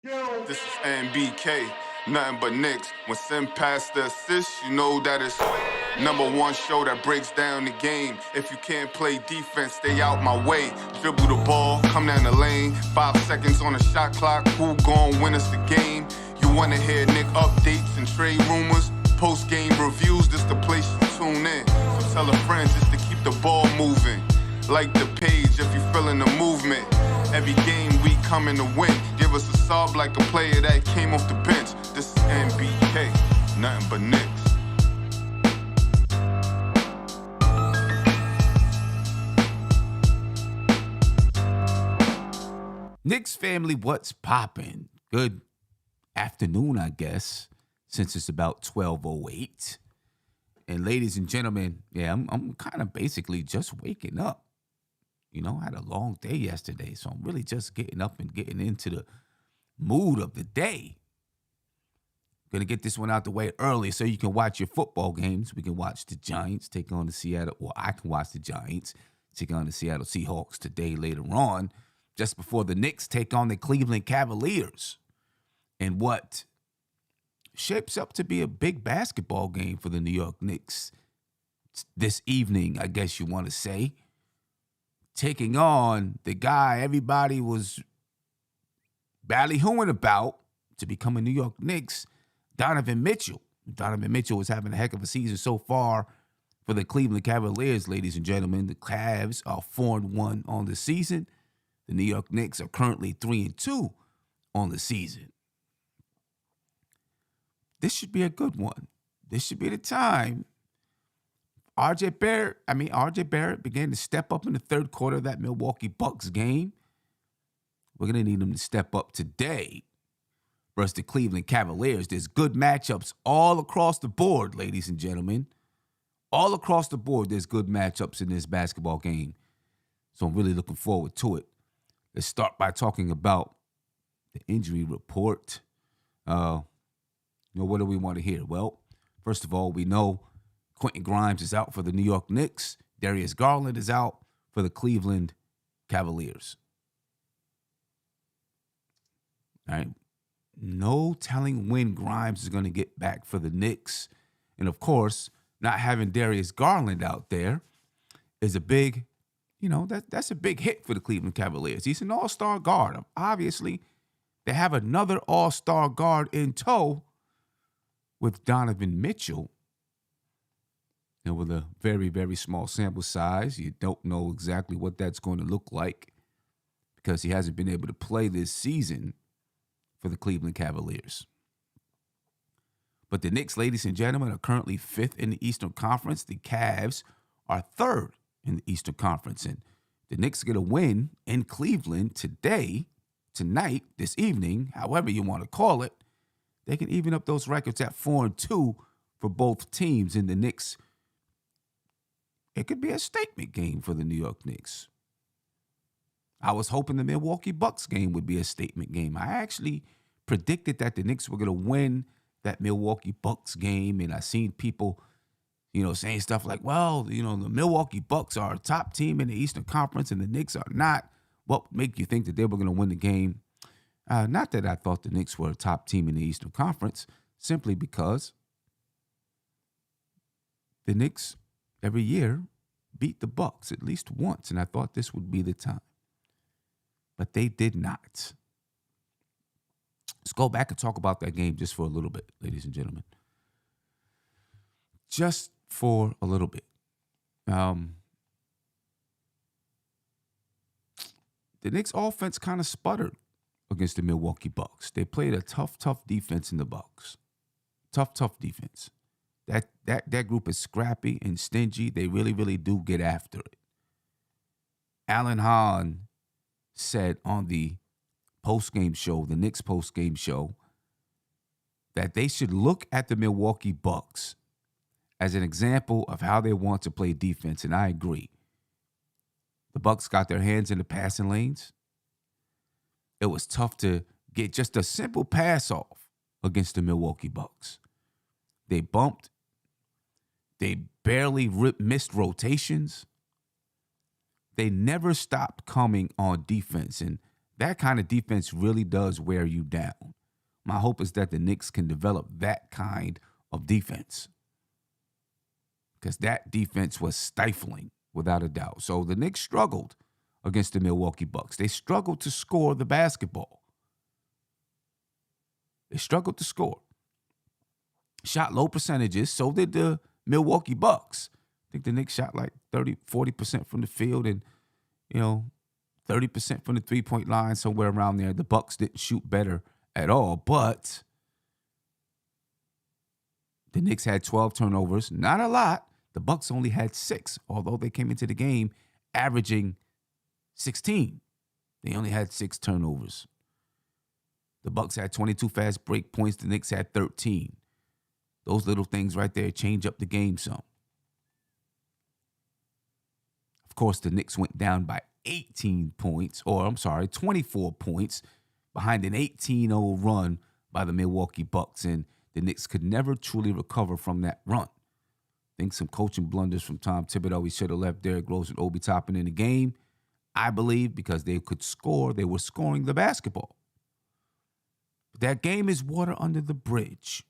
This is NBK, nothing but Knicks. When Sim passed the assist, you know that it's number one show that breaks down the game. If you can't play defense, stay out my way. Dribble the ball, come down the lane. 5 seconds on the shot clock, who gon' win us the game? You wanna hear Nick updates and trade rumors? Postgame reviews, this the place you tune in. So tell a friend just to keep the ball moving. Like the page if you feeling the movement. Every game we coming to win. Give us a sub like a player that came off the bench. This is NBK, nothing but Knicks. Knicks family, what's poppin'? Good afternoon, I guess, since it's about 12:08. And ladies and gentlemen, I'm kind of basically just waking up. You know, I had a long day yesterday, so I'm really just getting up and getting into the mood of the day. Gonna get this one out the way early so you can watch your football games. We can watch the Giants take on the Seattle, or I can watch the Giants take on the Seattle Seahawks today later on, just before the Knicks take on the Cleveland Cavaliers. And what shapes up to be a big basketball game for the New York Knicks this evening, I guess you want to say. Taking on the guy everybody was ballyhooing about to become a New York Knicks, Donovan Mitchell. Donovan Mitchell is having a heck of a season so far for the Cleveland Cavaliers, ladies and gentlemen. The Cavs are 4-1 on the season. The New York Knicks are currently 3-2 on the season. This should be a good one. This should be the time. RJ Barrett began to step up in the third quarter of that Milwaukee Bucks game. We're going to need him to step up today versus the Cleveland Cavaliers. There's good matchups all across the board, ladies and gentlemen. All across the board, there's good matchups in this basketball game. So I'm really looking forward to it. Let's start by talking about the injury report. What do we want to hear? Well, first of all, we know Quentin Grimes is out for the New York Knicks. Darius Garland is out for the Cleveland Cavaliers. All right. No telling when Grimes is going to get back for the Knicks. And, of course, not having Darius Garland out there is a big, that's a big hit for the Cleveland Cavaliers. He's an all-star guard. Obviously, they have another all-star guard in tow with Donovan Mitchell. And with a very, very small sample size, you don't know exactly what that's going to look like because he hasn't been able to play this season for the Cleveland Cavaliers. But the Knicks, ladies and gentlemen, are currently 5th in the Eastern Conference. The Cavs are 3rd in the Eastern Conference. And the Knicks get a win in Cleveland tonight, this evening, however you want to call it. They can even up those records at 4-2 for both teams. In the Knicks, it could be a statement game for the New York Knicks. I was hoping the Milwaukee Bucks game would be a statement game. I actually predicted that the Knicks were going to win that Milwaukee Bucks game, and I seen people, saying stuff like, well, the Milwaukee Bucks are a top team in the Eastern Conference and the Knicks are not. What would make you think that they were going to win the game? Not that I thought the Knicks were a top team in the Eastern Conference, simply because the Knicks every year beat the Bucks at least once, and I thought this would be the time. But they did not. Let's go back and talk about that game just for a little bit, ladies and gentlemen. Just for a little bit. The Knicks offense kind of sputtered against the Milwaukee Bucks. They played a tough defense in the Bucks. Tough defense. That group is scrappy and stingy. They really, really do get after it. Alan Hahn said on the postgame show, the Knicks postgame show, that they should look at the Milwaukee Bucks as an example of how they want to play defense, and I agree. The Bucks got their hands in the passing lanes. It was tough to get just a simple pass off against the Milwaukee Bucks. They bumped. They barely missed rotations. They never stopped coming on defense, and that kind of defense really does wear you down. My hope is that the Knicks can develop that kind of defense, because that defense was stifling without a doubt. So the Knicks struggled against the Milwaukee Bucks. They struggled to score the basketball. They struggled to score. Shot low percentages. So did the Milwaukee Bucks. I think the Knicks shot like 40% from the field and, 30% from the three-point line, somewhere around there. The Bucks didn't shoot better at all, but the Knicks had 12 turnovers. Not a lot. The Bucks only had 6, although they came into the game averaging 16. They only had 6 turnovers. The Bucks had 22 fast break points. The Knicks had 13. Those little things right there change up the game some. Of course, the Knicks went down by 24 points behind an 18-0 run by the Milwaukee Bucks, and the Knicks could never truly recover from that run. I think some coaching blunders from Tom Thibodeau. He should have left Derrick Rose and Obi Toppin in the game, I believe, because they could score. They were scoring the basketball. But that game is water under the bridge.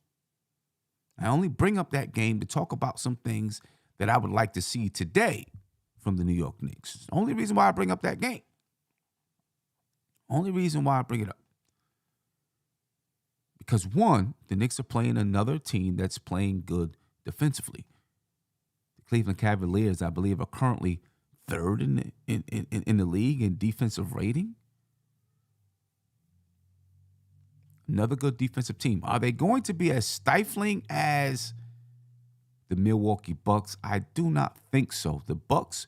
I only bring up that game to talk about some things that I would like to see today from the New York Knicks. It's the only reason why I bring up that game. Only reason why I bring it up. Because, one, the Knicks are playing another team that's playing good defensively. The Cleveland Cavaliers, I believe, are currently third in the league in defensive rating. Another good defensive team. Are they going to be as stifling as the Milwaukee Bucks? I do not think so. The Bucks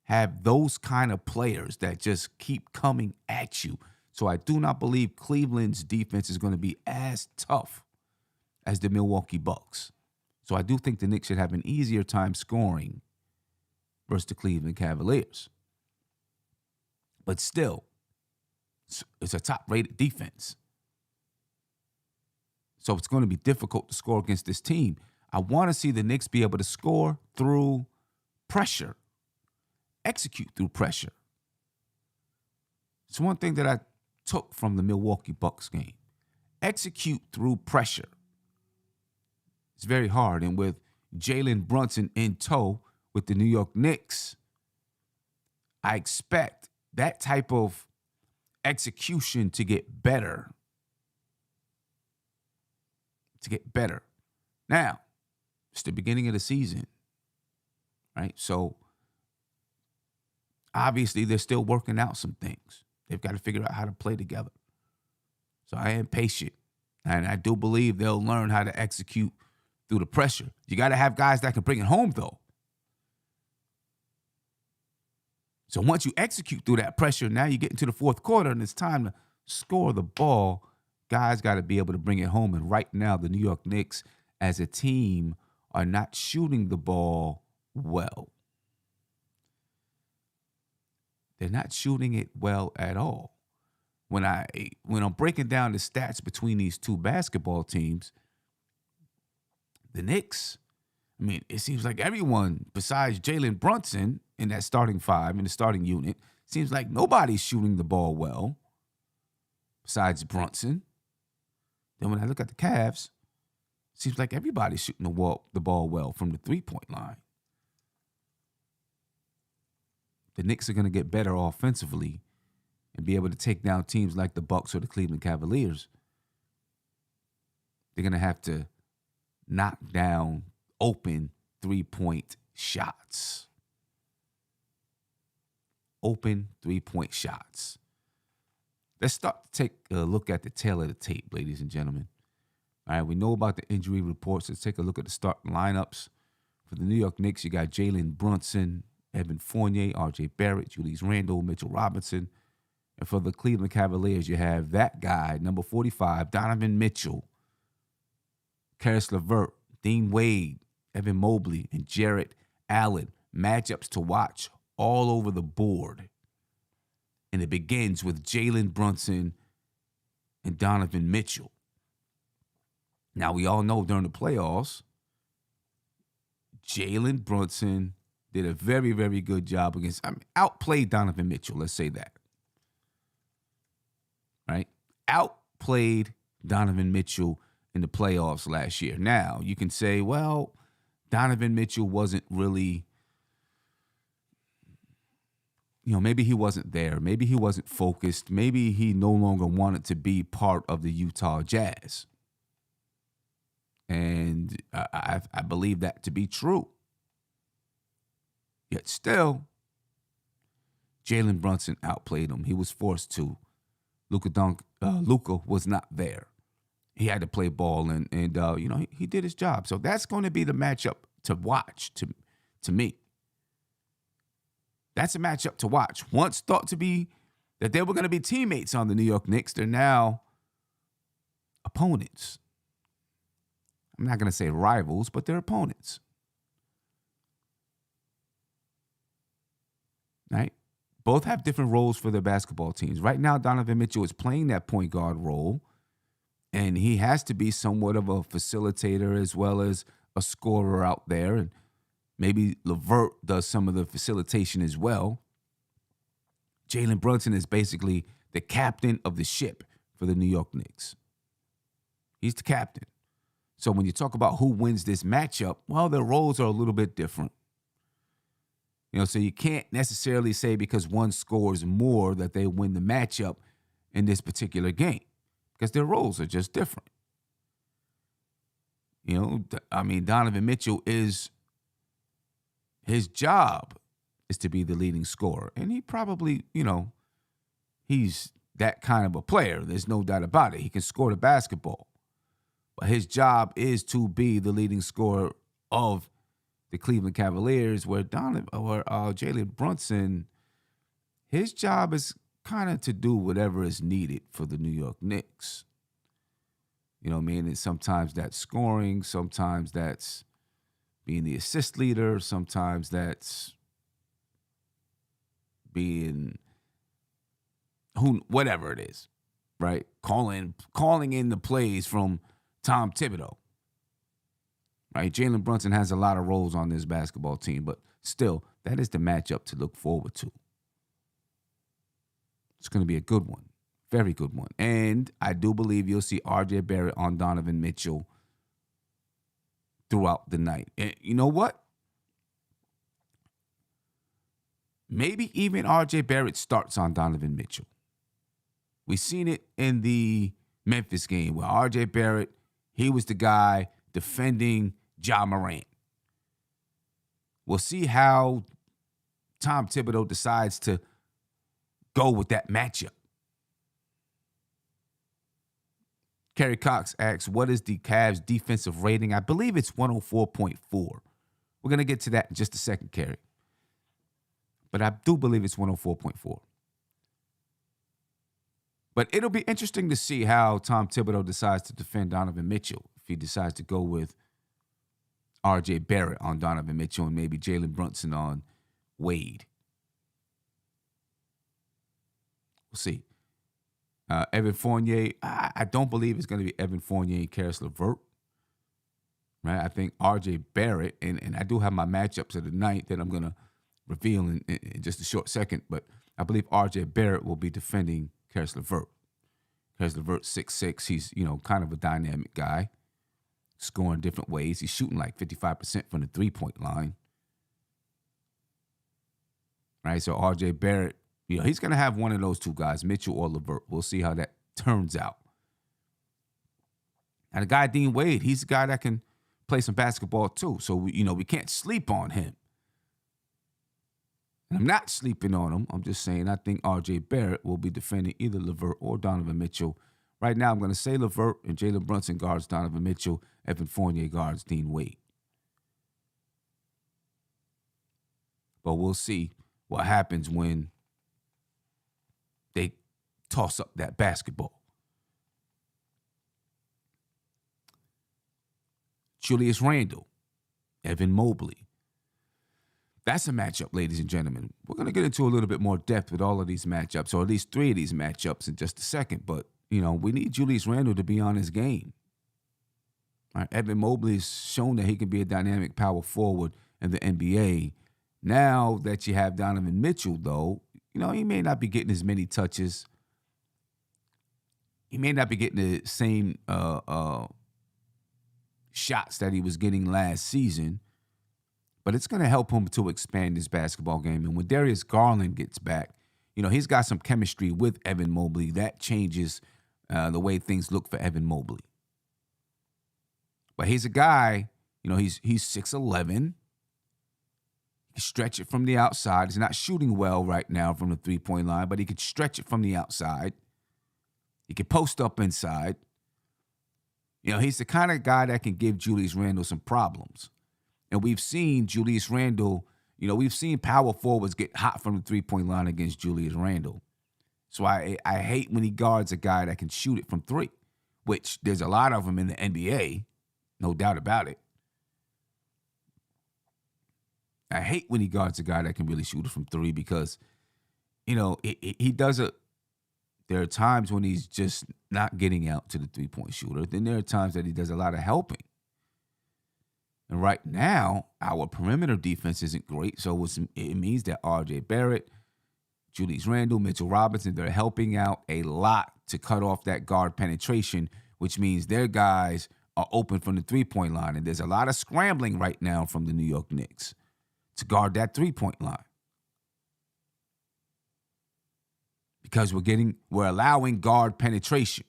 have those kind of players that just keep coming at you. So I do not believe Cleveland's defense is going to be as tough as the Milwaukee Bucks. So I do think the Knicks should have an easier time scoring versus the Cleveland Cavaliers. But still, it's a top-rated defense. So it's going to be difficult to score against this team. I want to see the Knicks be able to score through pressure, execute through pressure. It's one thing that I took from the Milwaukee Bucks game. Execute through pressure. It's very hard. And with Jalen Brunson in tow with the New York Knicks, I expect that type of execution to get better. Now, it's the beginning of the season, right? So, obviously, they're still working out some things. They've got to figure out how to play together. So, I am patient. And I do believe they'll learn how to execute through the pressure. You got to have guys that can bring it home, though. So, once you execute through that pressure, now you get into the fourth quarter and it's time to score the ball. Guys got to be able to bring it home. And right now, the New York Knicks, as a team, are not shooting the ball well. They're not shooting it well at all. When I'm breaking down the stats between these two basketball teams, the Knicks, it seems like everyone besides Jalen Brunson in that starting five, in the starting unit, seems like nobody's shooting the ball well besides Brunson. Then when I look at the Cavs, it seems like everybody's shooting the ball well from the three-point line. The Knicks are going to get better offensively and be able to take down teams like the Bucks or the Cleveland Cavaliers. They're going to have to knock down open three-point shots. Open three-point shots. Let's start to take a look at the tail of the tape, ladies and gentlemen. All right, we know about the injury reports. Let's take a look at the starting lineups. For the New York Knicks, you got Jalen Brunson, Evan Fournier, RJ Barrett, Julius Randle, Mitchell Robinson. And for the Cleveland Cavaliers, you have that guy, number 45, Donovan Mitchell, Karis LeVert, Dean Wade, Evan Mobley, and Jarrett Allen. Matchups to watch all over the board. And it begins with Jalen Brunson and Donovan Mitchell. Now, we all know during the playoffs, Jalen Brunson did a very, very good job outplayed Donovan Mitchell, let's say that. outplayed Donovan Mitchell in the playoffs last year. Now, you can say, well, Donovan Mitchell wasn't really, maybe he wasn't there. Maybe he wasn't focused. Maybe he no longer wanted to be part of the Utah Jazz. And I believe that to be true. Yet still, Jalen Brunson outplayed him. He was forced to. Luka was not there. He had to play ball, and he did his job. So that's going to be the matchup to watch to me. That's a matchup to watch. Once thought to be that they were going to be teammates on the New York Knicks, they're now opponents. I'm not going to say rivals, but they're opponents. Right? Both have different roles for their basketball teams. Right now, Donovan Mitchell is playing that point guard role, and he has to be somewhat of a facilitator as well as a scorer out there. And maybe LeVert does some of the facilitation as well. Jalen Brunson is basically the captain of the ship for the New York Knicks. He's the captain. So when you talk about who wins this matchup, well, their roles are a little bit different. So you can't necessarily say because one scores more that they win the matchup in this particular game because their roles are just different. Donovan Mitchell his job is to be the leading scorer. And he probably, he's that kind of a player. There's no doubt about it. He can score the basketball. But his job is to be the leading scorer of the Cleveland Cavaliers, where Jalen Brunson, his job is kind of to do whatever is needed for the New York Knicks. And sometimes that's scoring, sometimes that's being the assist leader, sometimes that's being whatever it is, right? Calling in the plays from Tom Thibodeau. Right, Jalen Brunson has a lot of roles on this basketball team, but still, that is the matchup to look forward to. It's going to be a good one, very good one. And I do believe you'll see R.J. Barrett on Donovan Mitchell throughout the night. And you know what? Maybe even R.J. Barrett starts on Donovan Mitchell. We've seen it in the Memphis game where R.J. Barrett, he was the guy defending Ja Morant. We'll see how Tom Thibodeau decides to go with that matchup. Kerry Cox asks, what is the Cavs' defensive rating? I believe it's 104.4. We're going to get to that in just a second, Kerry. But I do believe it's 104.4. But it'll be interesting to see how Tom Thibodeau decides to defend Donovan Mitchell. If he decides to go with R.J. Barrett on Donovan Mitchell and maybe Jalen Brunson on Wade. We'll see. Evan Fournier, I don't believe it's going to be Evan Fournier and Karis LeVert. Right? I think R.J. Barrett, and I do have my matchups of the night that I'm going to reveal in just a short second, but I believe R.J. Barrett will be defending Karis LeVert. Karis LeVert, 6'6". He's, kind of a dynamic guy, scoring different ways. He's shooting like 55% from the three-point line. Right? So R.J. Barrett, he's going to have one of those two guys, Mitchell or LeVert. We'll see how that turns out. And the guy, Dean Wade, he's a guy that can play some basketball too. So, we can't sleep on him. And I'm not sleeping on him. I'm just saying I think R.J. Barrett will be defending either LeVert or Donovan Mitchell. Right now, I'm going to say LeVert and Jalen Brunson guards Donovan Mitchell. Evan Fournier guards Dean Wade. But we'll see what happens when they toss up that basketball. Julius Randle, Evan Mobley. That's a matchup, ladies and gentlemen. We're going to get into a little bit more depth with all of these matchups, or at least three of these matchups in just a second. But, we need Julius Randle to be on his game. All right, Evan Mobley's shown that he can be a dynamic power forward in the NBA. Now that you have Donovan Mitchell, though, he may not be getting as many touches he may not be getting the same shots that he was getting last season, but it's going to help him to expand his basketball game. And when Darius Garland gets back, he's got some chemistry with Evan Mobley. That changes the way things look for Evan Mobley. But he's a guy, he's 6'11". He can stretch it from the outside. He's not shooting well right now from the three-point line, but he can stretch it from the outside. He can post up inside. He's the kind of guy that can give Julius Randle some problems. And we've seen Julius Randle, we've seen power forwards get hot from the three-point line against Julius Randle. So I hate when he guards a guy that can shoot it from three, which there's a lot of them in the NBA, no doubt about it. I hate when he guards a guy that can really shoot it from three because, he does it. There are times when he's just not getting out to the three-point shooter. Then there are times that he does a lot of helping. And right now, our perimeter defense isn't great. So it means that R.J. Barrett, Julius Randle, Mitchell Robinson, they're helping out a lot to cut off that guard penetration, which means their guys are open from the three-point line. And there's a lot of scrambling right now from the New York Knicks to guard that three-point line. Because we're allowing guard penetration.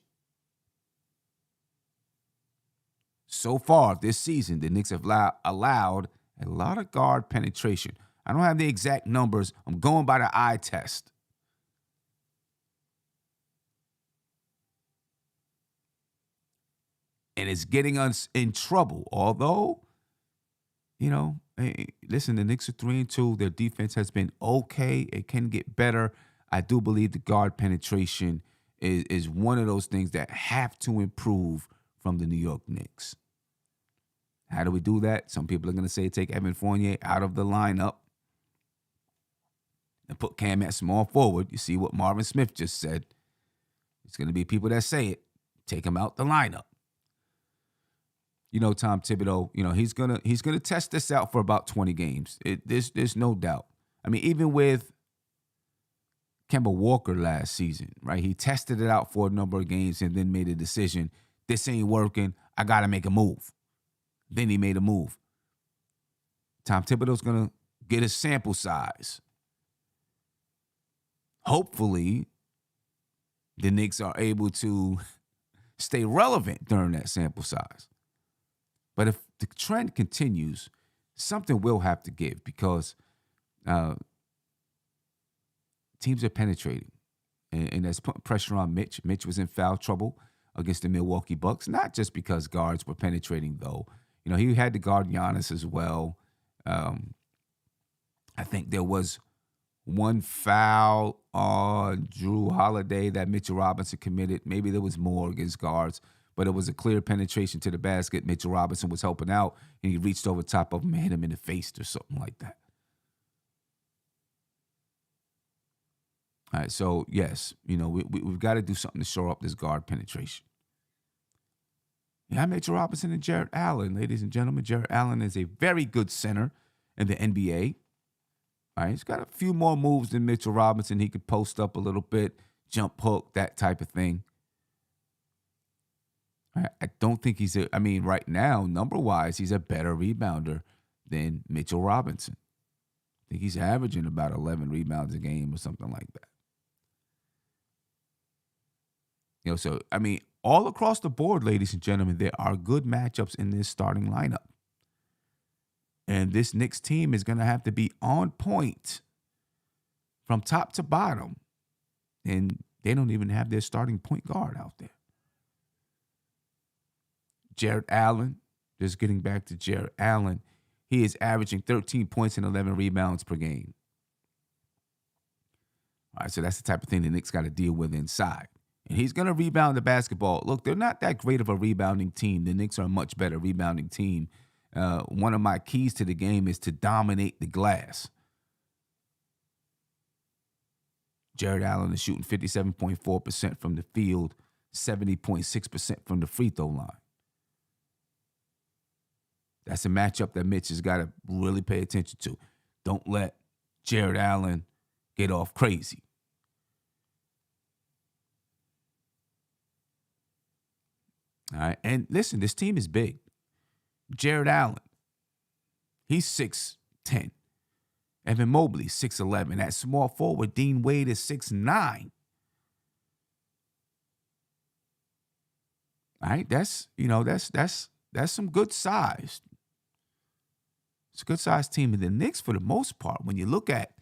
So far this season, the Knicks have allowed a lot of guard penetration. I don't have the exact numbers. I'm going by the eye test. And it's getting us in trouble. Although, hey, listen, the Knicks are 3-2. Their defense has been okay. It can get better. I do believe the guard penetration is one of those things that have to improve from the New York Knicks. How do we do that? Some people are going to say take Evan Fournier out of the lineup and put Cam at small forward. You see what Marvin Smith just said. It's going to be people that say it. Take him out the lineup. Tom Thibodeau, he's gonna test this out for about 20 games. There's no doubt. I mean, even with Kemba Walker last season, right? He tested it out for a number of games and then made a decision. This ain't working. I got to make a move. Then he made a move. Tom Thibodeau's going to get a sample size. Hopefully, the Knicks are able to stay relevant during that sample size. But if the trend continues, something will have to give because teams are penetrating. And that's putting pressure on Mitch. Mitch was in foul trouble against the Milwaukee Bucks, not just because guards were penetrating, though. He had to guard Giannis as well. I think there was one foul on Drew Holiday that Mitchell Robinson committed. Maybe there was more against guards, but it was a clear penetration to the basket. Mitchell Robinson was helping out, and he reached over top of him and hit him in the face or something like that. All right, so yes, we've got to do something to shore up this guard penetration. Yeah, Mitchell Robinson and Jarrett Allen, ladies and gentlemen. Jarrett Allen is a very good center in the NBA. All right, he's got a few more moves than Mitchell Robinson. He could post up a little bit, jump hook, that type of thing. All right, I don't think right now, number-wise, he's a better rebounder than Mitchell Robinson. I think he's averaging about 11 rebounds a game or something like that. All across the board, ladies and gentlemen, there are good matchups in this starting lineup. And this Knicks team is going to have to be on point from top to bottom. And they don't even have their starting point guard out there. Jarrett Allen, just getting back to Jarrett Allen, he is averaging 13 points and 11 rebounds per game. All right, so that's the type of thing the Knicks got to deal with inside. And he's going to rebound the basketball. Look, they're not that great of a rebounding team. The Knicks are a much better rebounding team. One of my keys to the game is to dominate the glass. Jarrett Allen is shooting 57.4% from the field, 70.6% from the free throw line. That's a matchup that Mitch has got to really pay attention to. Don't let Jarrett Allen get off crazy. All right. And listen, this team is big. Jared Allen, he's 6'10". Evan Mobley, 6'11". At small forward, Dean Wade is 6'9". All right. That's some good size. It's a good sized team. And the Knicks, for the most part, when you look at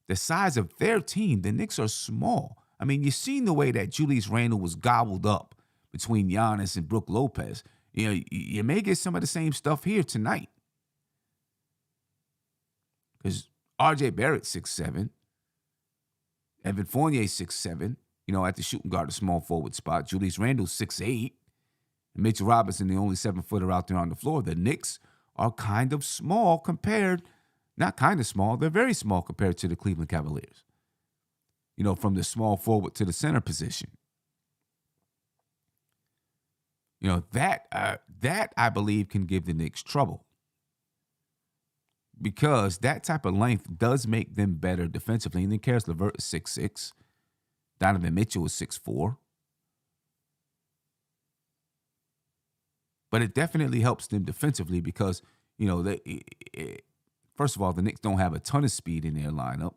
the size of their team, the Knicks are small. I mean, you've seen the way that Julius Randle was gobbled up between Giannis and Brook Lopez. You know, you may get some of the same stuff here tonight. Because R.J. Barrett, 6'7". Evan Fournier, 6'7", at the shooting guard, the small forward spot. Julius Randle, 6'8". And Mitchell Robinson, the only 7-footer out there on the floor. The Knicks are kind of small not kind of small, they're very small compared to the Cleveland Cavaliers. From the small forward to the center position. That I believe can give the Knicks trouble. Because that type of length does make them better defensively. And then Karis LeVert is 6'6". Donovan Mitchell is 6'4". But it definitely helps them defensively because, first of all, the Knicks don't have a ton of speed in their lineup.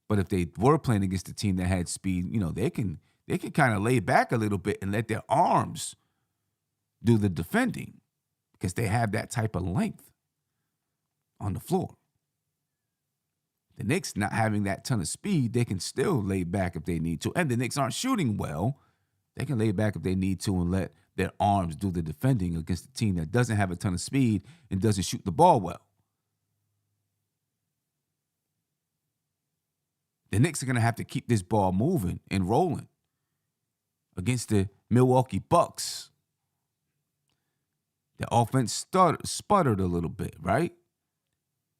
But if they were playing against a team that had speed, they can kind of lay back a little bit and let their arms do the defending because they have that type of length on the floor. The Knicks not having that ton of speed, they can still lay back if they need to. And the Knicks aren't shooting well. They can lay back if they need to and let their arms do the defending against a team that doesn't have a ton of speed and doesn't shoot the ball well. The Knicks are going to have to keep this ball moving and rolling against the Milwaukee Bucks. The offense sputtered a little bit, right?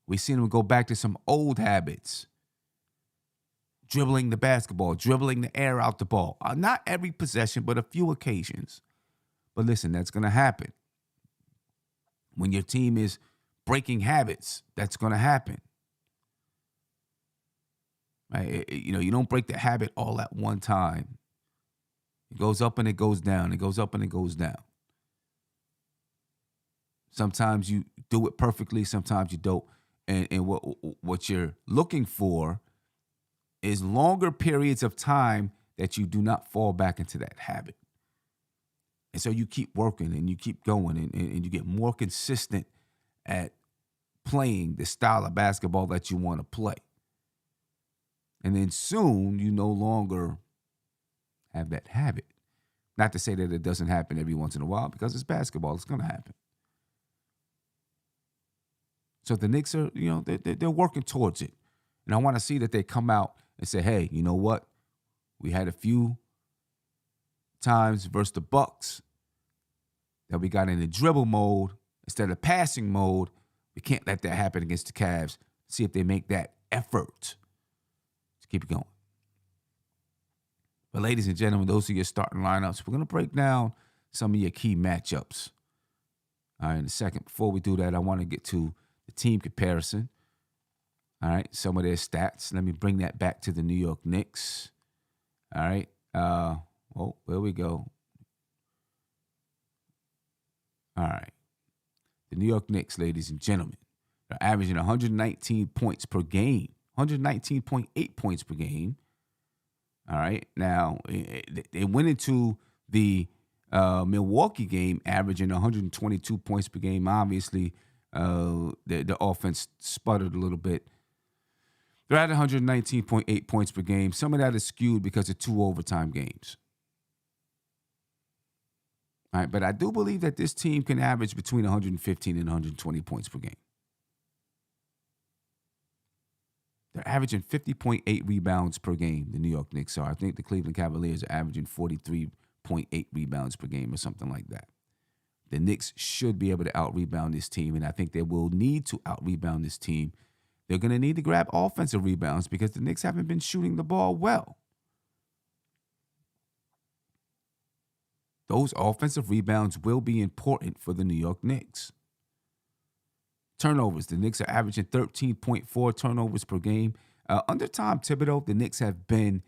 We seen them go back to some old habits. Dribbling the basketball, dribbling the air out the ball. Not every possession, but a few occasions. But listen, that's going to happen. When your team is breaking habits, that's going to happen. Right? You don't break the habit all at one time. It goes up and it goes down. It goes up and it goes down. Sometimes you do it perfectly. Sometimes you don't. And what you're looking for is longer periods of time that you do not fall back into that habit. And so you keep working and you keep going and you get more consistent at playing the style of basketball that you want to play. And then soon you no longer have that habit. Not to say that it doesn't happen every once in a while, because it's basketball. It's going to happen. So the Knicks are, they're working towards it. And I want to see that they come out and say, hey, you know what? We had a few times versus the Bucks that we got in the dribble mode instead of passing mode. We can't let that happen against the Cavs. See if they make that effort. Let's keep it going. But ladies and gentlemen, those are your starting lineups. We're going to break down some of your key matchups. All right, in a second. Before we do that, I want to get to the team comparison. All right, some of their stats. Let me bring that back to the New York Knicks. All right. There we go. All right. The New York Knicks, ladies and gentlemen, are averaging 119 points per game, 119.8 points per game. All right. Now, they went into the Milwaukee game averaging 122 points per game. Obviously, the offense sputtered a little bit. They're at 119.8 points per game. Some of that is skewed because of 2 overtime games. All right, but I do believe that this team can average between 115 and 120 points per game. They're averaging 50.8 rebounds per game, the New York Knicks are. I think the Cleveland Cavaliers are averaging 43.8 rebounds per game or something like that. The Knicks should be able to out-rebound this team, and I think they will need to out-rebound this team. They're going to need to grab offensive rebounds because the Knicks haven't been shooting the ball well. Those offensive rebounds will be important for the New York Knicks. Turnovers. The Knicks are averaging 13.4 turnovers per game. Under Tom Thibodeau, the Knicks have been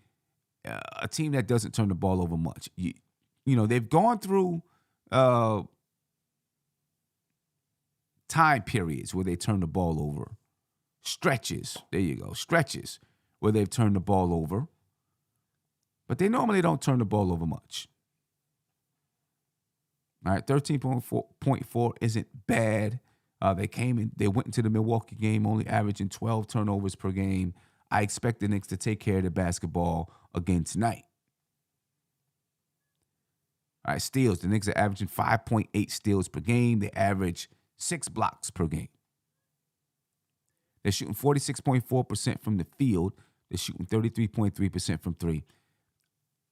a team that doesn't turn the ball over much. they've gone through time periods where they turn the ball over. Stretches. There you go. Stretches where they've turned the ball over. But they normally don't turn the ball over much. All right, 13.4 isn't bad. They went into the Milwaukee game only averaging 12 turnovers per game. I expect the Knicks to take care of the basketball again tonight. All right, steals. The Knicks are averaging 5.8 steals per game. They average 6 blocks per game. They're shooting 46.4% from the field. They're shooting 33.3% from three.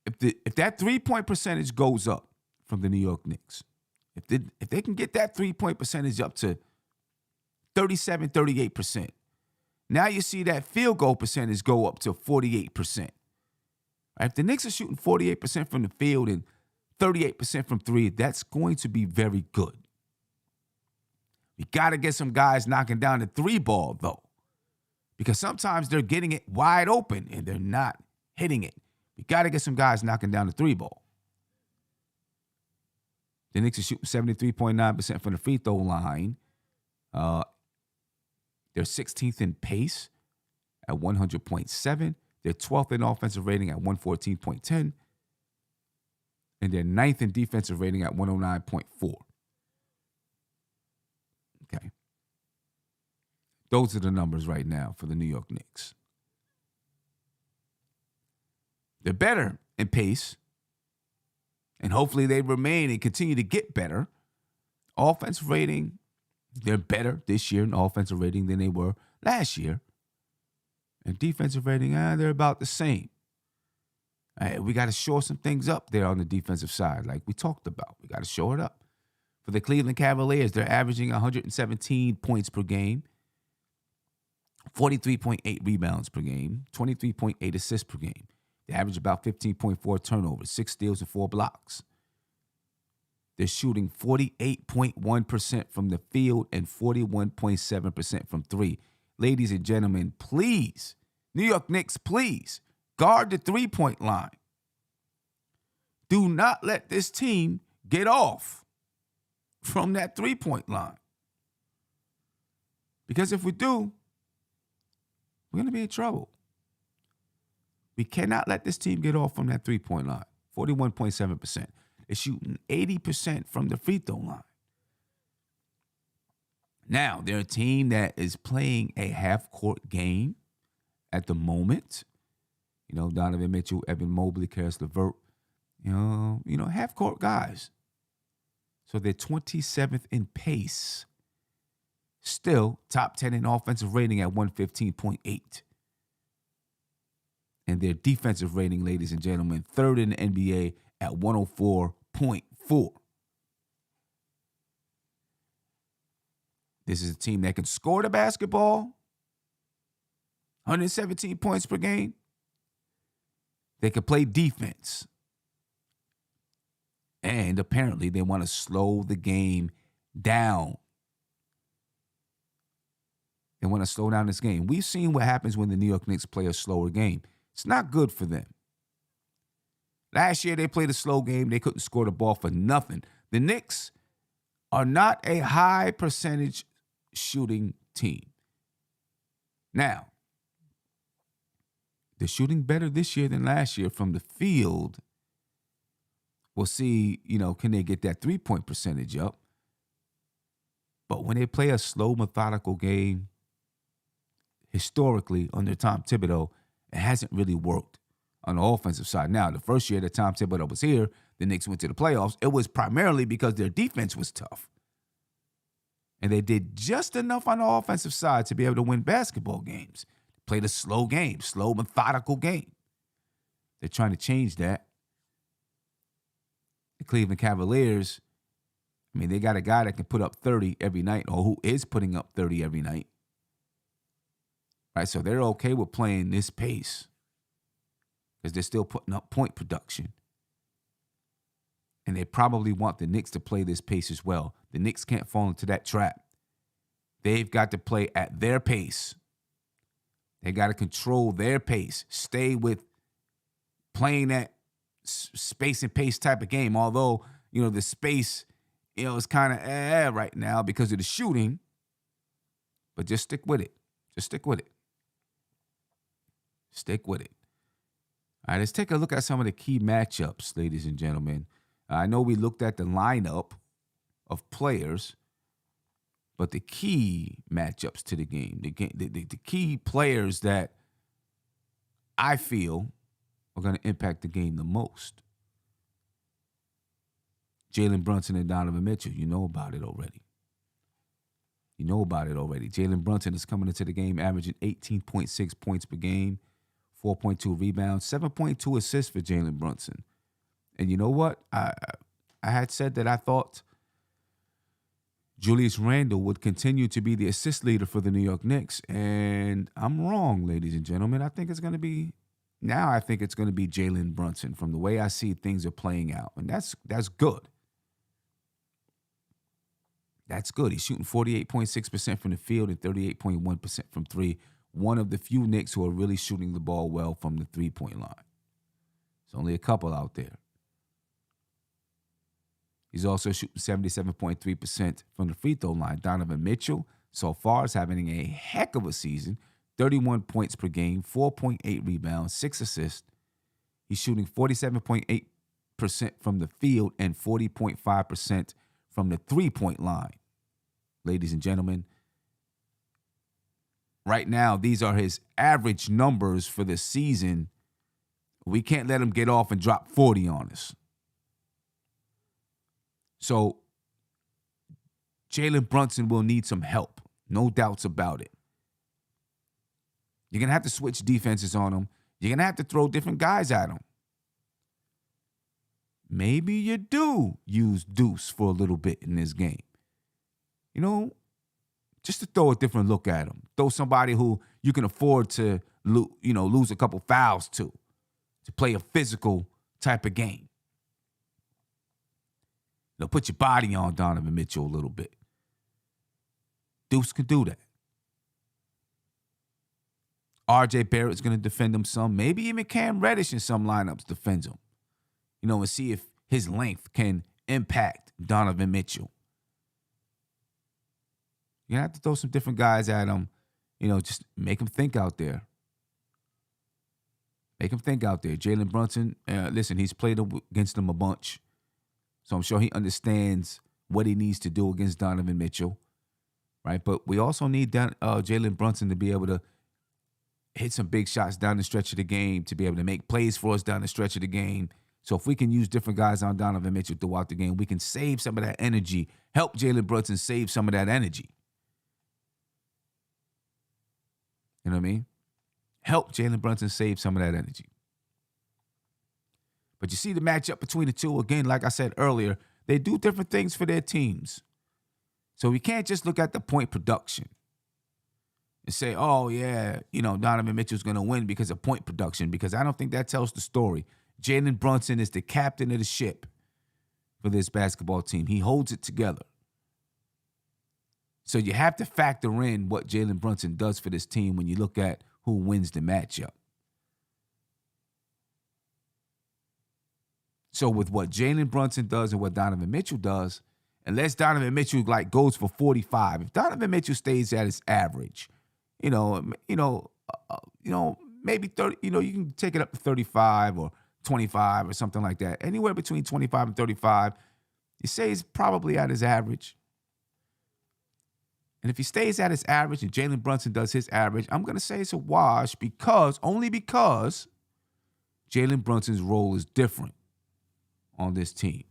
If that 3-point percentage goes up from the New York Knicks, if they can get that 3-point percentage up to 37, 38%, now you see that field goal percentage go up to 48%. Right, if the Knicks are shooting 48% from the field and 38% from three, that's going to be very good. You got to get some guys knocking down the three ball, though, because sometimes they're getting it wide open and they're not hitting it. You got to get some guys knocking down the three ball. The Knicks are shooting 73.9% from the free throw line. They're 16th in pace at 100.7. They're 12th in offensive rating at 114.10. And they're 9th in defensive rating at 109.4. Okay. Those are the numbers right now for the New York Knicks. They're better in pace, and hopefully they remain and continue to get better. Offensive rating, they're better this year in offensive rating than they were last year. And defensive rating, they're about the same. We got to shore some things up there on the defensive side, like we talked about. We got to shore it up. For the Cleveland Cavaliers, they're averaging 117 points per game, 43.8 rebounds per game, 23.8 assists per game. They average about 15.4 turnovers, 6 steals, and 4 blocks. They're shooting 48.1% from the field and 41.7% from three. Ladies and gentlemen, please, New York Knicks, please, guard the three-point line. Do not let this team get off from that three-point line. Because if we do, we're going to be in trouble. We cannot let this team get off from that three-point line. 41.7%. They're shooting 80% from the free throw line. Now, they're a team that is playing a half-court game at the moment. Donovan Mitchell, Evan Mobley, Karis LeVert, half-court guys. So they're 27th in pace. Still, top 10 in offensive rating at 115.8. And their defensive rating, ladies and gentlemen, third in the NBA at 104.4. This is a team that can score the basketball, 117 points per game. They can play defense. And apparently they want to slow the game down. They want to slow down this game. We've seen what happens when the New York Knicks play a slower game. It's not good for them. Last year, they played a slow game. They couldn't score the ball for nothing. The Knicks are not a high percentage shooting team. Now, they're shooting better this year than last year from the field. We'll see, can they get that three-point percentage up? But when they play a slow, methodical game, historically, under Tom Thibodeau, it hasn't really worked on the offensive side. Now, the first year that Tom Thibodeau was here, the Knicks went to the playoffs. It was primarily because their defense was tough. And they did just enough on the offensive side to be able to win basketball games. Played a slow game, slow, methodical game. They're trying to change that. The Cleveland Cavaliers, they got a guy that can put up 30 every night, or who is putting up 30 every night. Right, so they're okay with playing this pace because they're still putting up point production. And they probably want the Knicks to play this pace as well. The Knicks can't fall into that trap. They've got to play at their pace. They got to control their pace. Stay with playing at space and pace type of game. Although, the space, is kind of right now because of the shooting. But just stick with it. Just stick with it. Stick with it. All right, let's take a look at some of the key matchups, ladies and gentlemen. I know we looked at the lineup of players, but the key matchups to the game, the key players that I feel are going to impact the game the most. Jalen Brunson and Donovan Mitchell, you know about it already. Jalen Brunson is coming into the game averaging 18.6 points per game, 4.2 rebounds, 7.2 assists for Jalen Brunson. And you know what? I had said that I thought Julius Randle would continue to be the assist leader for the New York Knicks. And I'm wrong, ladies and gentlemen. I think it's going to be Jalen Brunson from the way I see things are playing out. And that's good. That's good. He's shooting 48.6% from the field and 38.1% from three. One of the few Knicks who are really shooting the ball well from the three-point line. There's only a couple out there. He's also shooting 77.3% from the free throw line. Donovan Mitchell, so far, is having a heck of a season. 31 points per game, 4.8 rebounds, 6 assists. He's shooting 47.8% from the field and 40.5% from the three-point line. Ladies and gentlemen, right now, these are his average numbers for the season. We can't let him get off and drop 40 on us. So, Jalen Brunson will need some help. No doubts about it. You're going to have to switch defenses on him. You're going to have to throw different guys at him. Maybe you do use Deuce for a little bit in this game. Just to throw a different look at him. Throw somebody who you can afford to, lose a couple fouls to play a physical type of game. Put your body on Donovan Mitchell a little bit. Deuce can do that. R.J. Barrett's going to defend him some. Maybe even Cam Reddish in some lineups defends him. And see if his length can impact Donovan Mitchell. You're going to have to throw some different guys at him. Just make him think out there. Jalen Brunson, listen, he's played against him a bunch. So I'm sure he understands what he needs to do against Donovan Mitchell. Right? But we also need Jalen Brunson to be able to hit some big shots down the stretch of the game, to be able to make plays for us down the stretch of the game. So if we can use different guys on Donovan Mitchell throughout the game, we can save some of that energy, help Jalen Brunson save some of that energy. You know what I mean? Help Jalen Brunson save some of that energy. But you see the matchup between the two, again, like I said earlier, they do different things for their teams. So we can't just look at the point production and say, oh, yeah, Donovan Mitchell's going to win because of point production, because I don't think that tells the story. Jalen Brunson is the captain of the ship for this basketball team. He holds it together. So you have to factor in what Jalen Brunson does for this team when you look at who wins the matchup. So with what Jalen Brunson does and what Donovan Mitchell does, unless Donovan Mitchell goes for 45, if Donovan Mitchell stays at his average, maybe 30, you can take it up to 35 or 25 or something like that. Anywhere between 25 and 35, you say he's probably at his average. And if he stays at his average and Jalen Brunson does his average, I'm going to say it's a wash only because Jalen Brunson's role is different on this team.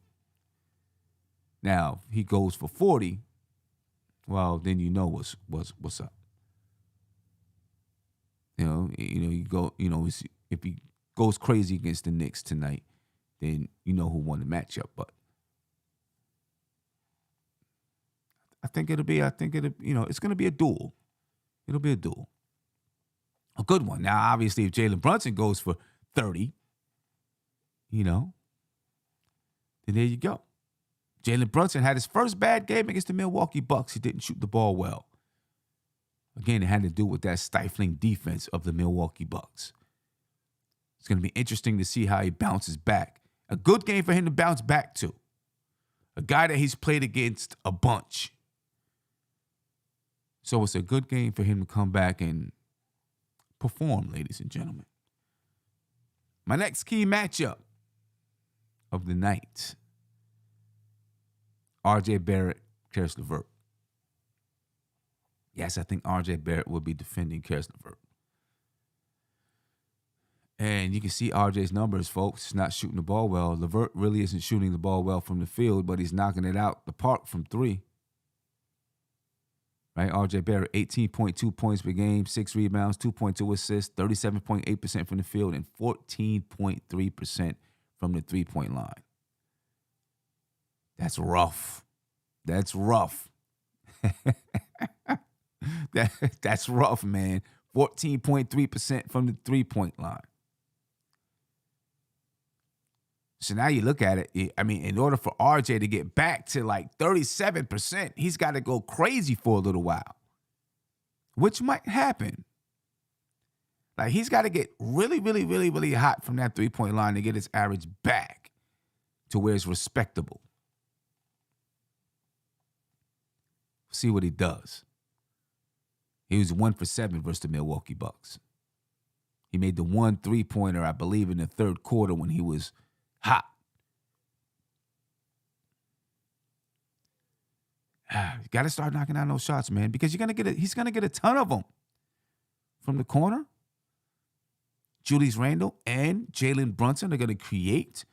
Now, if he goes for 40, well, then what's up. You go, if he goes crazy against the Knicks tonight, then you know who won the matchup. But it's going to be a duel. It'll be a duel. A good one. Now, obviously, if Jalen Brunson goes for 30, then there you go. Jalen Brunson had his first bad game against the Milwaukee Bucks. He didn't shoot the ball well. Again, it had to do with that stifling defense of the Milwaukee Bucks. It's going to be interesting to see how he bounces back A good game for him to bounce back to. A guy that he's played against a bunch. So it's a good game for him to come back and perform, ladies and gentlemen. My next key matchup of the night. RJ Barrett, Karis LeVert. Yes, I think RJ Barrett will be defending Karis LeVert. And you can see RJ's numbers, folks. He's not shooting the ball well. LeVert really isn't shooting the ball well from the field, but he's knocking it out the park from three. Right? RJ Barrett, 18.2 points per game, 6 rebounds, 2.2 assists, 37.8% from the field, and 14.3% from the three-point line. That's rough. That's rough. That's rough, man. 14.3% from the three-point line. So now you look at it, I mean, in order for RJ to get back to like 37%, he's got to go crazy for a little while, which might happen. Like, he's got to get really, really, really, really hot from that three-point line to get his average back to where it's respectable. See what he does. He was 1 for 7 versus the Milwaukee Bucks. He made the one three-pointer, I believe, in the third quarter when he was hot. You got to start knocking down those shots, man, because he's gonna get a ton of them from the corner. Julius Randle and Jalen Brunson are gonna create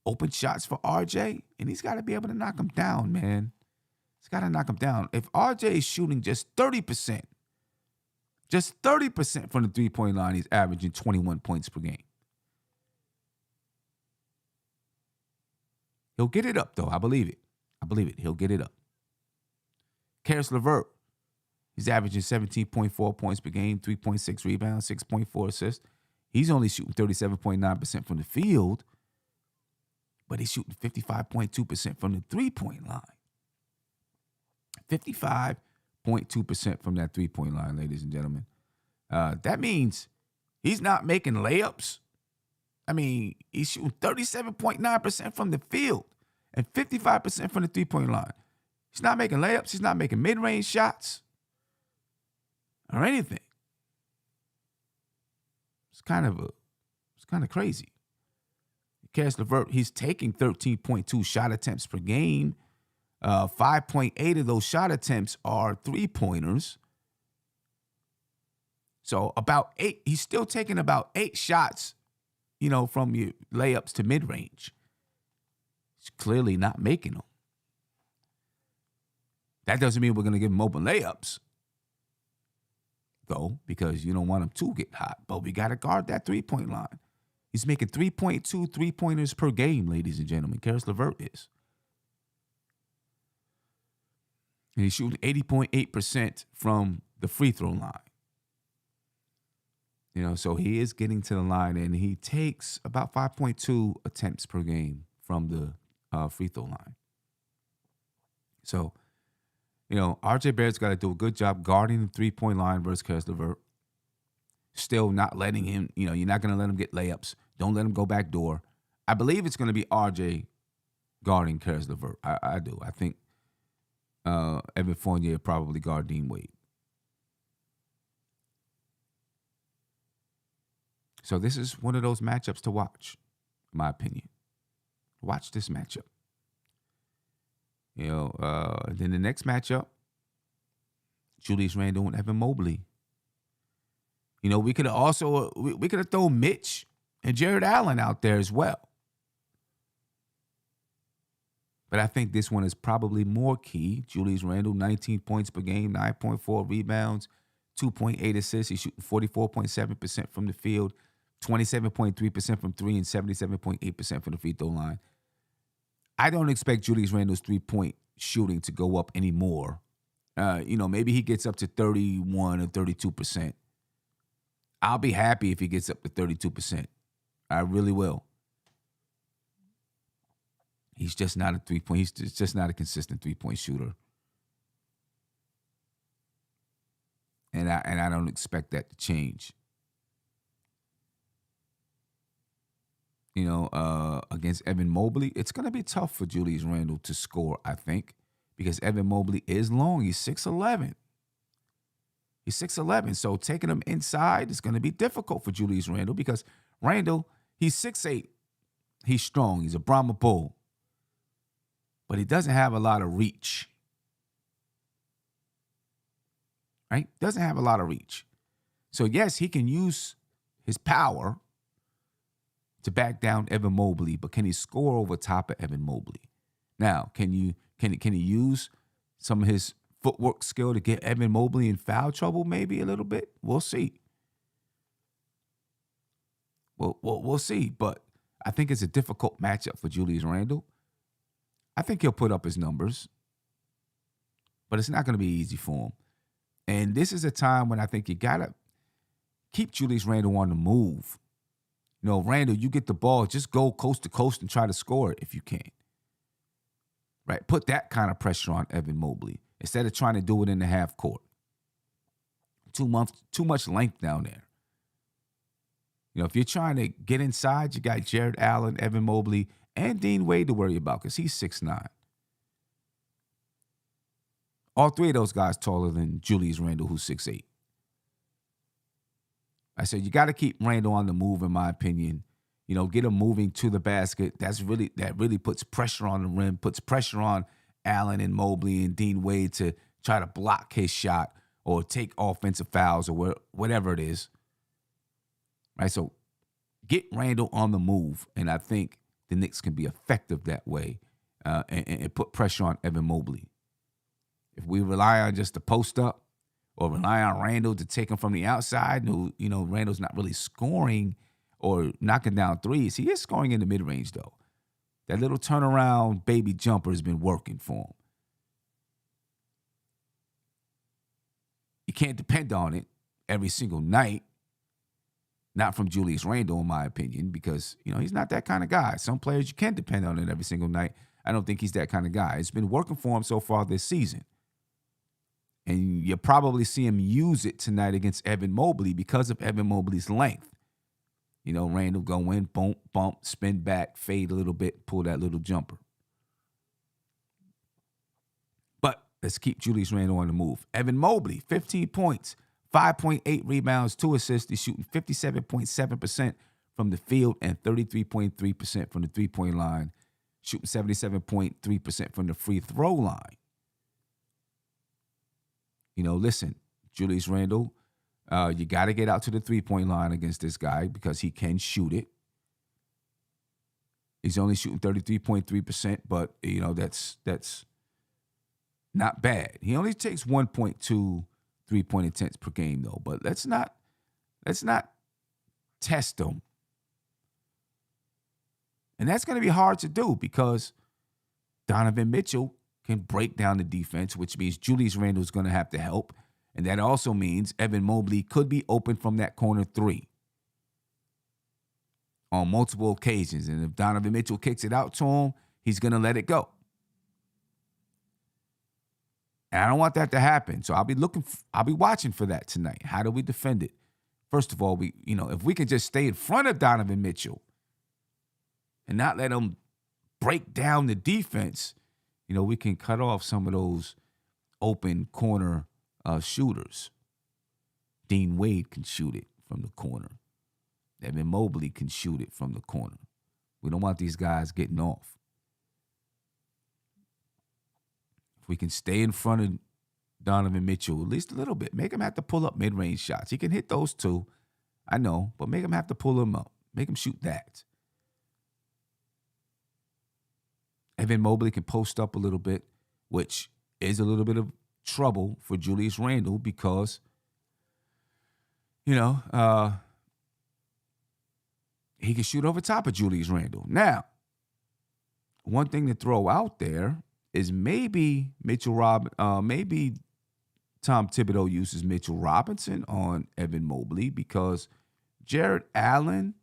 open shots for RJ, and he's got to be able to knock them down, man. He's got to knock them down. If RJ is shooting just 30% from the three-point line, he's averaging 21 points per game. He'll get it up, though. I believe it. He'll get it up. Karis LeVert, he's averaging 17.4 points per game, 3.6 rebounds, 6.4 assists. He's only shooting 37.9% from the field, but he's shooting 55.2% from the three-point line. 55.2% from that three-point line, ladies and gentlemen. That means he's not making layups. I mean, he's shooting 37.9% from the field and 55% from the three-point line. He's not making layups. He's not making mid-range shots or anything. It's kind of crazy. Karis LeVert, he's taking 13.2 shot attempts per game. 5.8 of those shot attempts are three-pointers. So about 8, he's still taking about 8 shots, from your layups to mid-range. He's clearly not making them. That doesn't mean we're going to give him open layups, though, because you don't want him to get hot. But we got to guard that three-point line. He's making 3.2 three-pointers per game, ladies and gentlemen. Karis LeVert is. And he's shooting 80.8% from the free throw line. So he is getting to the line, and he takes about 5.2 attempts per game from the free throw line. So, RJ Barrett's got to do a good job guarding the three-point line versus Karis LeVert. Still not letting him, you're not going to let him get layups. Don't let him go back door. I believe it's going to be RJ guarding Karis LeVert. I do. I think Evan Fournier probably guard Dean Wade. So this is one of those matchups to watch, in my opinion. Watch this matchup. Then the next matchup, Julius Randle and Evan Mobley. We could have also we could have thrown Mitch and Jared Allen out there as well. But I think this one is probably more key. Julius Randle, 19 points per game, 9.4 rebounds, 2.8 assists. He's shooting 44.7% from the field, 27.3% from three, and 77.8% from the free throw line. I don't expect Julius Randle's three-point shooting to go up anymore. Maybe he gets up to 31 or 32%. I'll be happy if he gets up to 32%. I really will. He's just not a three-point. He's just not a consistent three-point shooter. And I don't expect that to change. against Evan Mobley, it's going to be tough for Julius Randle to score, I think, because Evan Mobley is long. He's 6'11". He's 6'11", so taking him inside is going to be difficult for Julius Randle because Randle, he's 6'8". He's strong. He's a Brahma bull. But he doesn't have a lot of reach. Right? Doesn't have a lot of reach. So, yes, he can use his power to back down Evan Mobley, but can he score over top of Evan Mobley? Now, can he use some of his footwork skill to get Evan Mobley in foul trouble maybe a little bit? We'll see. We'll see. But I think it's a difficult matchup for Julius Randle. I think he'll put up his numbers, but it's not going to be easy for him. And this is a time when I think you got to keep Julius Randle on the move. Randle, you get the ball, just go coast to coast and try to score it if you can. Right? Put that kind of pressure on Evan Mobley instead of trying to do it in the half court. Too much length down there. If you're trying to get inside, you got Jarrett Allen, Evan Mobley, and Dean Wade to worry about because he's 6'9". All three of those guys taller than Julius Randle, who's 6'8". I said you got to keep Randle on the move, in my opinion. Get him moving to the basket. That really puts pressure on the rim, puts pressure on Allen and Mobley and Dean Wade to try to block his shot or take offensive fouls or whatever it is. Right, so get Randle on the move, and I think the Knicks can be effective that way and put pressure on Evan Mobley. If we rely on just the post up or rely on Randle to take him from the outside, Randle's not really scoring or knocking down threes. He is scoring in the mid-range, though. That little turnaround baby jumper has been working for him. You can't depend on it every single night. Not from Julius Randle, in my opinion, because, he's not that kind of guy. Some players, you can depend on it every single night. I don't think he's that kind of guy. It's been working for him so far this season. And you'll probably see him use it tonight against Evan Mobley because of Evan Mobley's length. Randle go in, bump, spin back, fade a little bit, pull that little jumper. But let's keep Julius Randle on the move. Evan Mobley, 15 points. 5.8 rebounds, 2 assists. He's shooting 57.7% from the field and 33.3% from the three-point line, shooting 77.3% from the free throw line. Listen, Julius Randle, you got to get out to the three-point line against this guy because he can shoot it. He's only shooting 33.3%, but, that's not bad. He only takes 1.2 three-point attempts per game, though. But let's not test them. And that's going to be hard to do because Donovan Mitchell can break down the defense, which means Julius Randle is going to have to help. And that also means Evan Mobley could be open from that corner three on multiple occasions. And if Donovan Mitchell kicks it out to him, he's going to let it go. And I don't want that to happen. So I'll be watching for that tonight. How do we defend it? First of all, if we can just stay in front of Donovan Mitchell and not let him break down the defense, we can cut off some of those open corner shooters. Dean Wade can shoot it from the corner. Evan Mobley can shoot it from the corner. We don't want these guys getting off. We can stay in front of Donovan Mitchell at least a little bit. Make him have to pull up mid-range shots. He can hit those too, I know, but make him have to pull them up. Make him shoot that. Evan Mobley can post up a little bit, which is a little bit of trouble for Julius Randle because, he can shoot over top of Julius Randle. Now, one thing to throw out there is maybe maybe Tom Thibodeau uses Mitchell Robinson on Evan Mobley because Jarrett Allen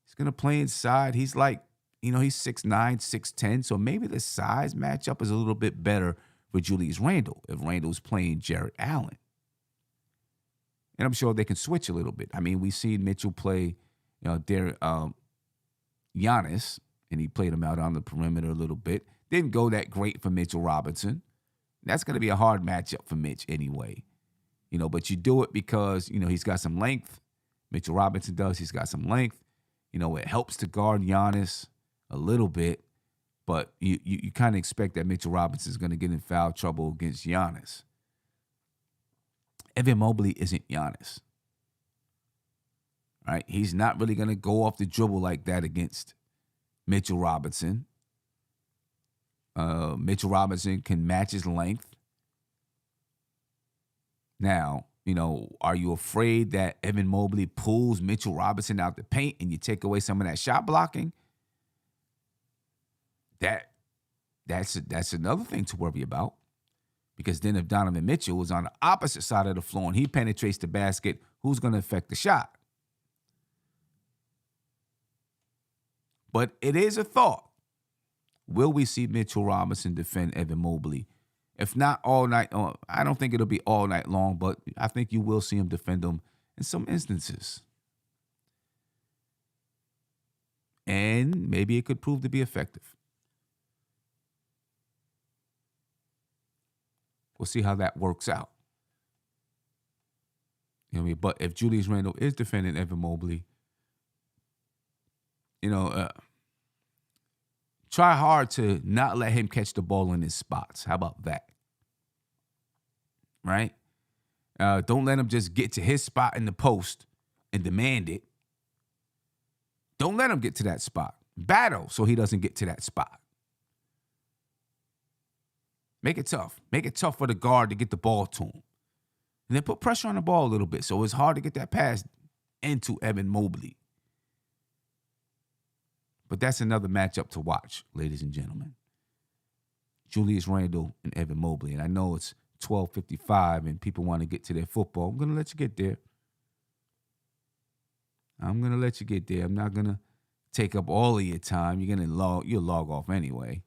is going to play inside. He's like, he's 6'9", 6'10", so maybe the size matchup is a little bit better for Julius Randle if Randle's playing Jarrett Allen. And I'm sure they can switch a little bit. I mean, we've seen Mitchell play, Giannis, and he played him out on the perimeter a little bit. Didn't go that great for Mitchell Robinson. That's going to be a hard matchup for Mitch anyway. But you do it because, he's got some length. Mitchell Robinson does. He's got some length. It helps to guard Giannis a little bit, but you kind of expect that Mitchell Robinson is going to get in foul trouble against Giannis. Evan Mobley isn't Giannis. Right? He's not really going to go off the dribble like that against Mitchell Robinson. Mitchell Robinson can match his length. Now, are you afraid that Evan Mobley pulls Mitchell Robinson out the paint and you take away some of that shot blocking? That's another thing to worry about. Because then if Donovan Mitchell is on the opposite side of the floor and he penetrates the basket, who's going to affect the shot? But it is a thought. Will we see Mitchell Robinson defend Evan Mobley? If not all night, I don't think it'll be all night long, but I think you will see him defend him in some instances. And maybe it could prove to be effective. We'll see how that works out. But if Julius Randle is defending Evan Mobley, try hard to not let him catch the ball in his spots. How about that? Right? Don't let him just get to his spot in the post and demand it. Don't let him get to that spot. Battle so he doesn't get to that spot. Make it tough. Make it tough for the guard to get the ball to him. And then put pressure on the ball a little bit so it's hard to get that pass into Evan Mobley. But that's another matchup to watch, ladies and gentlemen. Julius Randle and Evan Mobley. And I know it's 12:55 and people want to get to their football. I'm going to let you get there. I'm not going to take up all of your time. You'll log off anyway.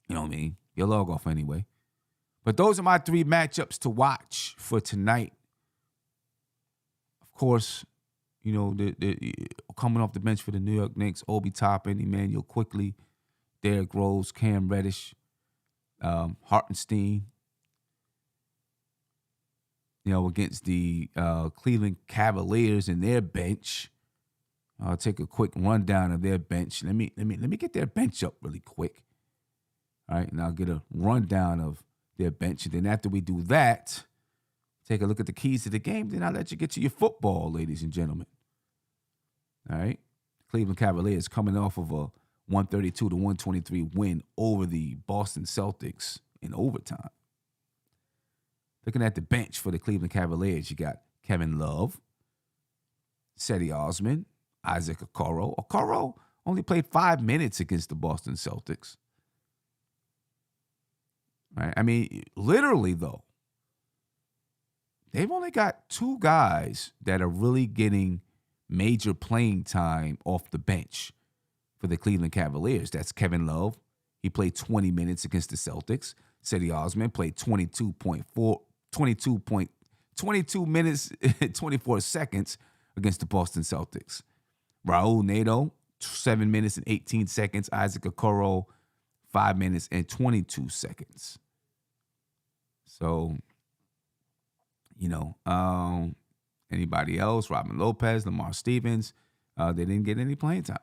You know what I mean? You'll log off anyway. But those are my 3 matchups to watch for tonight. Of course, the coming off the bench for the New York Knicks, Obi Toppin, Emmanuel Quickly, Derrick Rose, Cam Reddish, Hartenstein. Against the Cleveland Cavaliers and their bench. I'll take a quick rundown of their bench. Let me get their bench up really quick. All right, and I'll get a rundown of their bench. And then after we do that, take a look at the keys to the game. Then I'll let you get to your football, ladies and gentlemen. All right. Cleveland Cavaliers coming off of a 132-123 win over the Boston Celtics in overtime. Looking at the bench for the Cleveland Cavaliers, you got Kevin Love, Cedi Osman, Isaac Okoro. Okoro only played 5 minutes against the Boston Celtics. Right? I mean, literally, though, they've only got 2 guys that are really getting major playing time off the bench for the Cleveland Cavaliers. That's Kevin Love. He played 20 minutes against the Celtics. Cedi Osman played 22 minutes, 24 seconds against the Boston Celtics. Raul Neto, 7 minutes and 18 seconds. Isaac Okoro, 5 minutes and 22 seconds. So, anybody else? Robin Lopez, Lamar Stevens, they didn't get any playing time.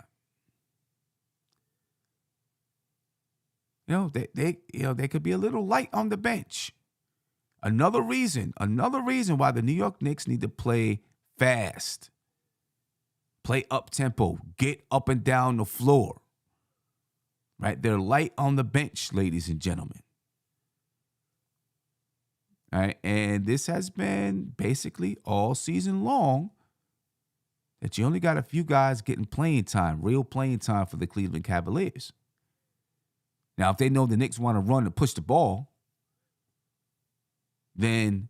They could be a little light on the bench. Another reason why the New York Knicks need to play fast, play up-tempo, get up and down the floor. Right? They're light on the bench, ladies and gentlemen. All right, and this has been basically all season long that you only got a few guys getting playing time, real playing time for the Cleveland Cavaliers. Now, if they know the Knicks want to run and push the ball, then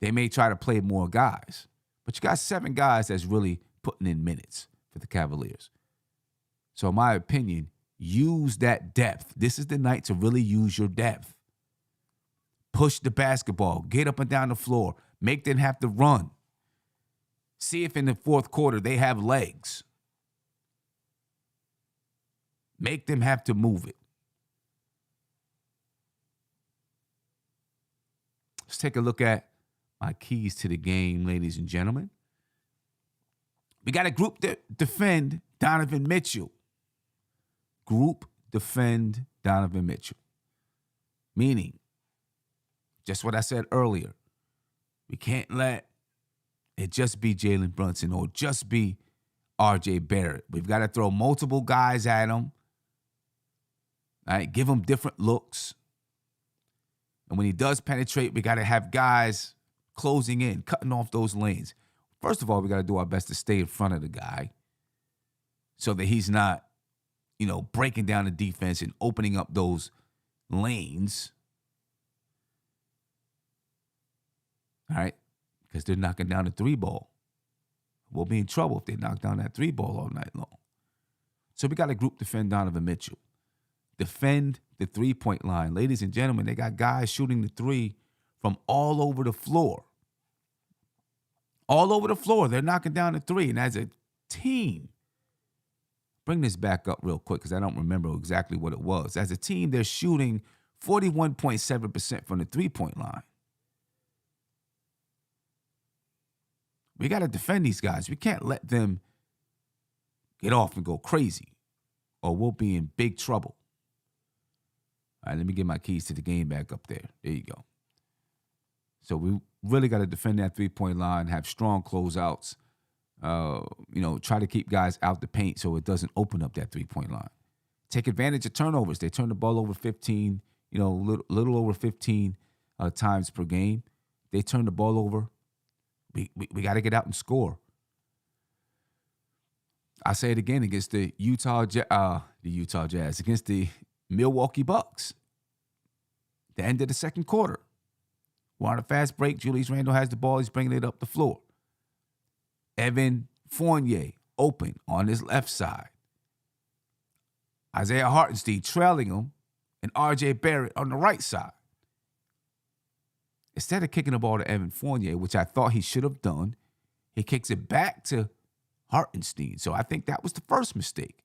they may try to play more guys. But you got 7 guys that's really putting in minutes for the Cavaliers. So in my opinion, use that depth. This is the night to really use your depth. Push the basketball. Get up and down the floor. Make them have to run. See if in the fourth quarter they have legs. Make them have to move it. Let's take a look at my keys to the game, ladies and gentlemen. We got to group defend Donovan Mitchell. Group defend Donovan Mitchell. Meaning, just what I said earlier, we can't let it just be Jalen Brunson or just be RJ Barrett. We've got to throw multiple guys at him. All right, give him different looks. And when he does penetrate, we got to have guys closing in, cutting off those lanes. First of all, we got to do our best to stay in front of the guy so that he's not, breaking down the defense and opening up those lanes. All right, because they're knocking down the 3-ball. We'll be in trouble if they knock down that 3-ball all night long. So we got to group defend Donovan Mitchell. Defend the 3-point line. Ladies and gentlemen, they got guys shooting the 3 from all over the floor. All over the floor, they're knocking down the 3. And as a team, bring this back up real quick because I don't remember exactly what it was. As a team, they're shooting 41.7% from the 3-point line. We got to defend these guys. We can't let them get off and go crazy or we'll be in big trouble. All right, let me get my keys to the game back up there. There you go. So we really got to defend that 3-point line, have strong closeouts, try to keep guys out the paint so it doesn't open up that 3-point line. Take advantage of turnovers. They turn the ball over 15, little over 15 times per game. They turn the ball over. We got to get out and score. I say it again against the Utah Jazz, against the Milwaukee Bucks. The end of the second quarter. We're on a fast break. Julius Randle has the ball. He's bringing it up the floor. Evan Fournier open on his left side. Isaiah Hartenstein trailing him, and RJ Barrett on the right side. Instead of kicking the ball to Evan Fournier, which I thought he should have done, he kicks it back to Hartenstein. So I think that was the first mistake.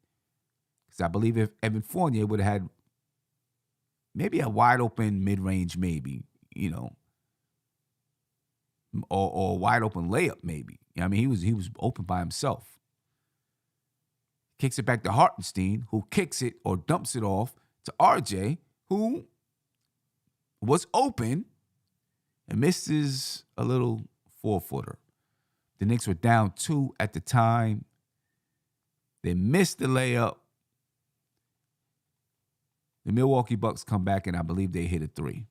Because I believe if Evan Fournier would have had maybe a wide open mid-range maybe, or a wide open layup maybe. I mean, he was open by himself. Kicks it back to Hartenstein, who kicks it or dumps it off to RJ, who was open and misses a little 4-footer. The Knicks were down 2 at the time. They missed the layup. The Milwaukee Bucks come back, and I believe they hit a 3.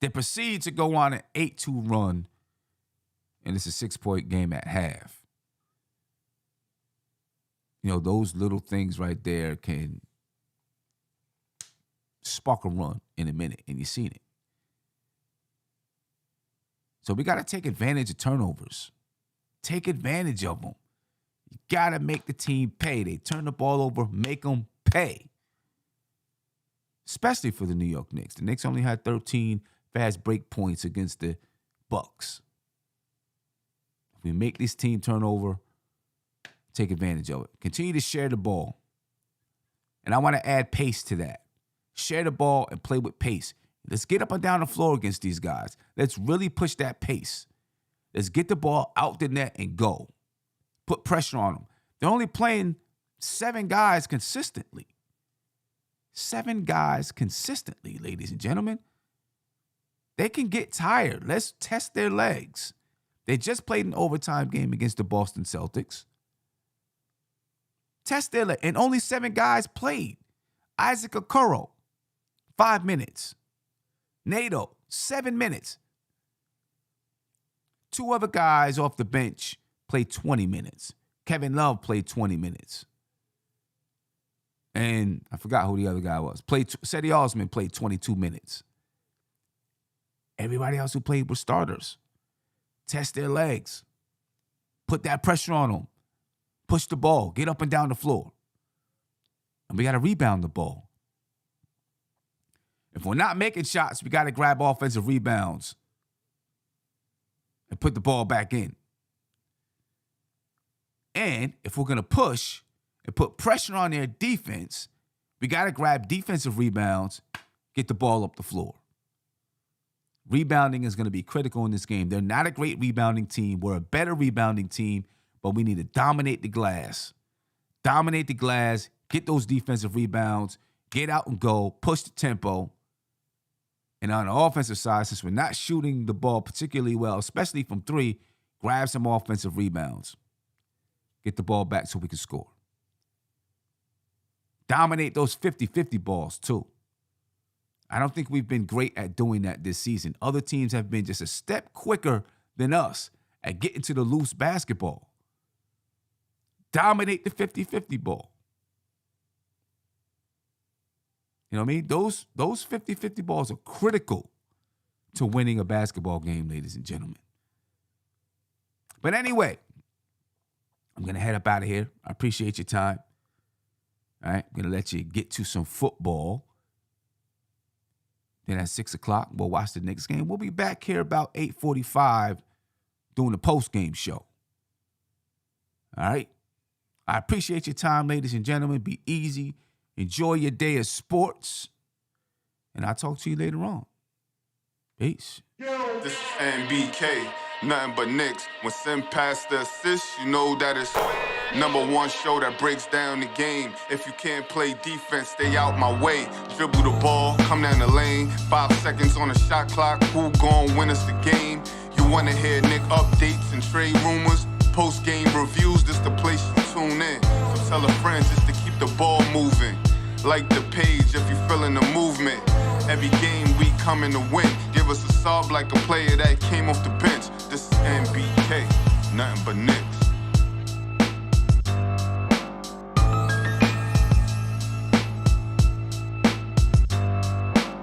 They proceed to go on an 8-2 run, and it's a 6-point game at half. Those little things right there can spark a run in a minute, and you've seen it. So we got to take advantage of turnovers. Take advantage of them. You got to make the team pay. They turn the ball over, make them pay. Especially for the New York Knicks. The Knicks only had 13 fast break points against the Bucks. If we make this team turn over, take advantage of it. Continue to share the ball. And I want to add pace to that. Share the ball and play with pace. Let's get up and down the floor against these guys. Let's really push that pace. Let's get the ball out the net and go. Put pressure on them. They're only playing 7 guys consistently. 7 guys consistently, ladies and gentlemen. They can get tired. Let's test their legs. They just played an overtime game against the Boston Celtics. Test their legs. And only 7 guys played. Isaac Okoro, 5 minutes. Nato, 7 minutes. 2 other guys off the bench played 20 minutes. Kevin Love played 20 minutes. And I forgot who the other guy was. Cedi Osman played 22 minutes. Everybody else who played were starters. Test their legs. Put that pressure on them. Push the ball. Get up and down the floor. And we got to rebound the ball. If we're not making shots, we got to grab offensive rebounds and put the ball back in. And if we're going to push and put pressure on their defense, we got to grab defensive rebounds, get the ball up the floor. Rebounding is going to be critical in this game. They're not a great rebounding team. We're a better rebounding team, but we need to dominate the glass. Dominate the glass, get those defensive rebounds, get out and go, push the tempo. And on the offensive side, since we're not shooting the ball particularly well, especially from three, grab some offensive rebounds. Get the ball back so we can score. Dominate those 50-50 balls, too. I don't think we've been great at doing that this season. Other teams have been just a step quicker than us at getting to the loose basketball. Dominate the 50-50 ball. You know what I mean? Those 50-50 balls are critical to winning a basketball game, ladies and gentlemen. But anyway, I'm going to head up out of here. I appreciate your time. All right, I'm going to let you get to some football. Then at 6 o'clock, we'll watch the Knicks game. We'll be back here about 8:45 doing the postgame show. All right? I appreciate your time, ladies and gentlemen. Be easy. Enjoy your day of sports. And I'll talk to you later on. Peace. This is NBK, nothing but Knicks. When Sim pass the assist, you know that it's #1 show that breaks down the game. If you can't play defense, stay out my way. Dribble the ball, come down the lane. 5 seconds on the shot clock. Who gon' win us the game? You wanna hear Nick updates and trade rumors? Post-game reviews, this the place you tune in. So tell a friend just to keep the ball moving. Like the page if you feeling the movement. Every game we coming to win. Give us a sub like a player that came off the bench. This is NBK, nothing but Knicks.